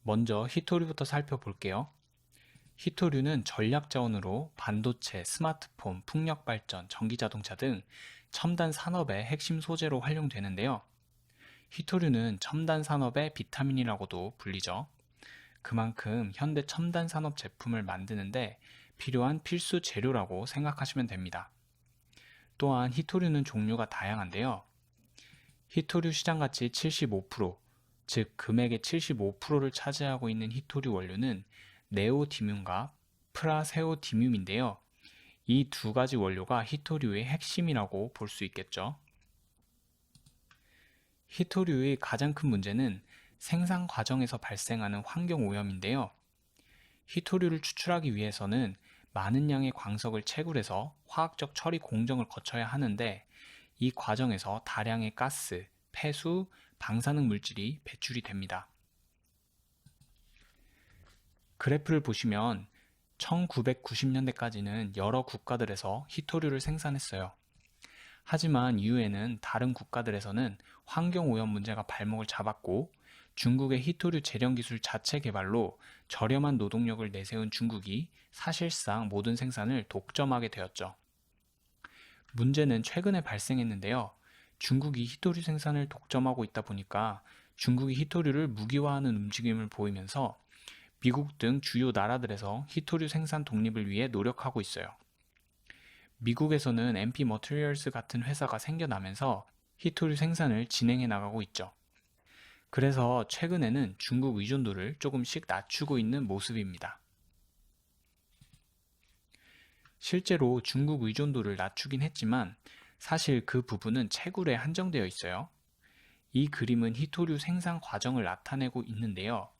먼저 히토류부터 살펴볼게요. 히토류는 전략 자원으로 반도체, 스마트폰, 풍력 발전, 전기 자동차 등 첨단 산업의 핵심 소재로 활용되는데요. 히토류는 첨단 산업의 비타민이라고도 불리죠. 그만큼 현대 첨단 산업 제품을 만드는데 필요한 필수 재료라고 생각하시면 됩니다. 또한 히토류는 종류가 다양한데요. 히토류 시장 가치 75%, 즉 금액의 75%를 차지하고 있는 히토류 원료는 네오디뮴과 프라세오디뮴인데요. 이 두 가지 원료가 히토류의 핵심이라고 볼 수 있겠죠. 히토류의 가장 큰 문제는 생산 과정에서 발생하는 환경 오염인데요. 히토류를 추출하기 위해서는 많은 양의 광석을 채굴해서 화학적 처리 공정을 거쳐야 하는데 이 과정에서 다량의 가스, 폐수, 방사능 물질이 배출이 됩니다. 그래프를 보시면 1990년대까지는 여러 국가들에서 히토류를 생산했어요. 하지만 이후에는 다른 국가들에서는 환경오염 문제가 발목을 잡았고 중국의 히토류 재련 기술 자체 개발로 저렴한 노동력을 내세운 중국이 사실상 모든 생산을 독점하게 되었죠. 문제는 최근에 발생했는데요. 중국이 히토류 생산을 독점하고 있다 보니까 중국이 히토류를 무기화하는 움직임을 보이면서 미국 등 주요 나라들에서 히토류 생산 독립을 위해 노력하고 있어요. 미국에서는 MP 머티리얼스 같은 회사가 생겨나면서 히토류 생산을 진행해 나가고 있죠. 그래서 최근에는 중국 의존도를 조금씩 낮추고 있는 모습입니다. 실제로 중국 의존도를 낮추긴 했지만 사실 그 부분은 채굴에 한정되어 있어요. 이 그림은 히토류 생산 과정을 나타내고 있는데요.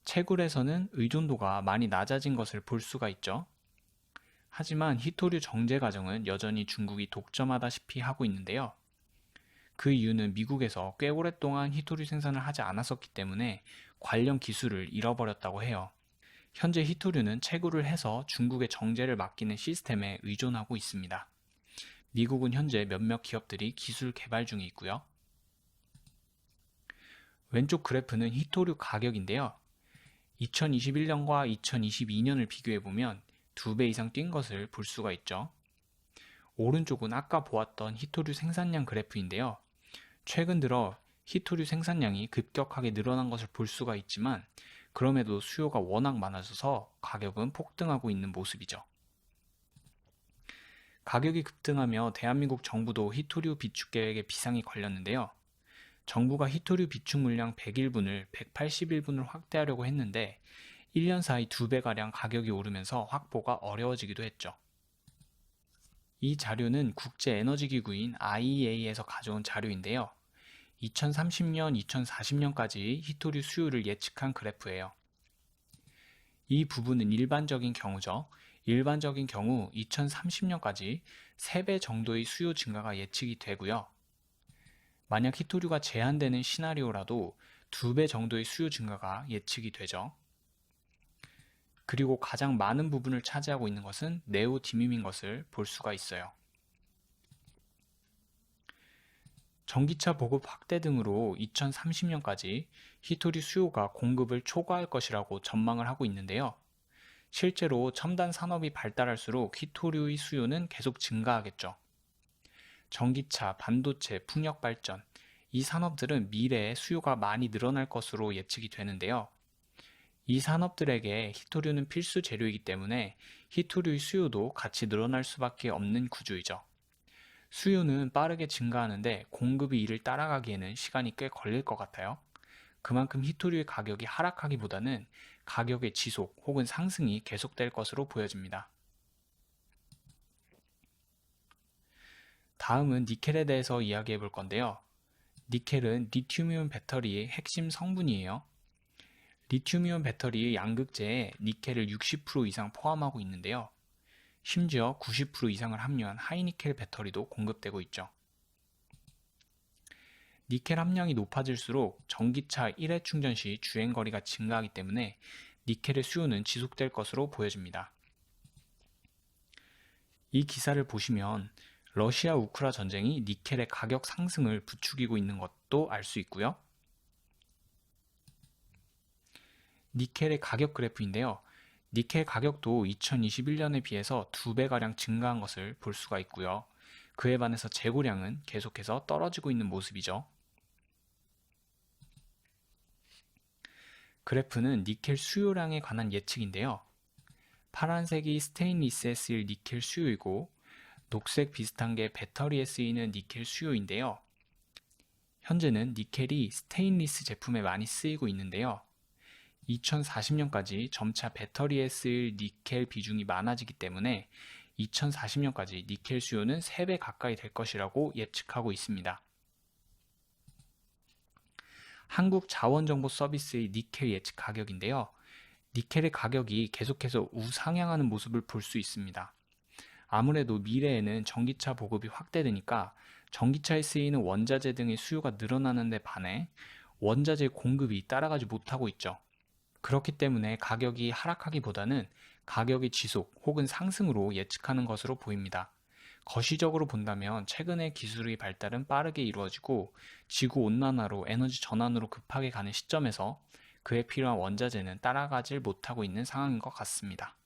채굴에서는 의존도가 많이 낮아진 것을 볼 수가 있죠. 하지만 히토류 정제 과정은 여전히 중국이 독점하다시피 하고 있는데요. 그 이유는 미국에서 꽤 오랫동안 히토류 생산을 하지 않았었기 때문에 관련 기술을 잃어버렸다고 해요. 현재 히토류는 채굴을 해서 중국의 정제를 맡기는 시스템에 의존하고 있습니다. 미국은 현재 몇몇 기업들이 기술 개발 중에 있고요. 왼쪽 그래프는 히토류 가격인데요. 2021년과 2022년을 비교해보면 2배 이상 뛴 것을 볼 수가 있죠. 오른쪽은 아까 보았던 히토류 생산량 그래프인데요. 최근 들어 히토류 생산량이 급격하게 늘어난 것을 볼 수가 있지만 그럼에도 수요가 워낙 많아져서 가격은 폭등하고 있는 모습이죠. 가격이 급등하며 대한민국 정부도 히토류 비축 계획에 비상이 걸렸는데요. 정부가 히토류 비축 물량 101분을 181분을 확대하려고 했는데 1년 사이 2배가량 가격이 오르면서 확보가 어려워지기도 했죠. 이 자료는 국제에너지기구인 IEA에서 가져온 자료인데요. 2030년, 2040년까지 히토류 수요를 예측한 그래프예요. 이 부분은 일반적인 경우죠. 일반적인 경우 2030년까지 3배 정도의 수요 증가가 예측이 되고요. 만약 히토류가 제한되는 시나리오라도 2배 정도의 수요 증가가 예측이 되죠. 그리고 가장 많은 부분을 차지하고 있는 것은 네오디뮴인 것을 볼 수가 있어요. 전기차 보급 확대 등으로 2030년까지 히토류 수요가 공급을 초과할 것이라고 전망을 하고 있는데요. 실제로 첨단 산업이 발달할수록 히토류의 수요는 계속 증가하겠죠. 전기차, 반도체, 풍력 발전, 이 산업들은 미래에 수요가 많이 늘어날 것으로 예측이 되는데요. 이 산업들에게 히토류는 필수 재료이기 때문에 히토류의 수요도 같이 늘어날 수밖에 없는 구조이죠. 수요는 빠르게 증가하는데 공급이 이를 따라가기에는 시간이 꽤 걸릴 것 같아요. 그만큼 히토류의 가격이 하락하기보다는 가격의 지속 혹은 상승이 계속될 것으로 보여집니다. 다음은 니켈에 대해서 이야기해 볼 건데요. 니켈은 리튬이온 배터리의 핵심 성분이에요. 리튬이온 배터리의 양극재에 니켈을 60% 이상 포함하고 있는데요. 심지어 90% 이상을 함유한 하이니켈 배터리도 공급되고 있죠. 니켈 함량이 높아질수록 전기차 1회 충전 시 주행거리가 증가하기 때문에 니켈의 수요는 지속될 것으로 보여집니다. 이 기사를 보시면 러시아 우크라 전쟁이 니켈의 가격 상승을 부추기고 있는 것도 알 수 있고요. 니켈의 가격 그래프인데요. 니켈 가격도 2021년에 비해서 2배가량 증가한 것을 볼 수가 있고요. 그에 반해서 재고량은 계속해서 떨어지고 있는 모습이죠. 그래프는 니켈 수요량에 관한 예측인데요. 파란색이 스테인리스에 쓰일 니켈 수요이고 녹색 비슷한 게 배터리에 쓰이는 니켈 수요인데요. 현재는 니켈이 스테인리스 제품에 많이 쓰이고 있는데요. 2040년까지 점차 배터리에 쓰일 니켈 비중이 많아지기 때문에 2040년까지 니켈 수요는 3배 가까이 될 것이라고 예측하고 있습니다. 한국자원정보서비스의 니켈 예측 가격인데요. 니켈의 가격이 계속해서 우상향하는 모습을 볼 수 있습니다. 아무래도 미래에는 전기차 보급이 확대되니까 전기차에 쓰이는 원자재 등의 수요가 늘어나는 데 반해 원자재 공급이 따라가지 못하고 있죠. 그렇기 때문에 가격이 하락하기보다는 가격의 지속 혹은 상승으로 예측하는 것으로 보입니다. 거시적으로 본다면 최근의 기술의 발달은 빠르게 이루어지고 지구 온난화로 에너지 전환으로 급하게 가는 시점에서 그에 필요한 원자재는 따라가질 못하고 있는 상황인 것 같습니다.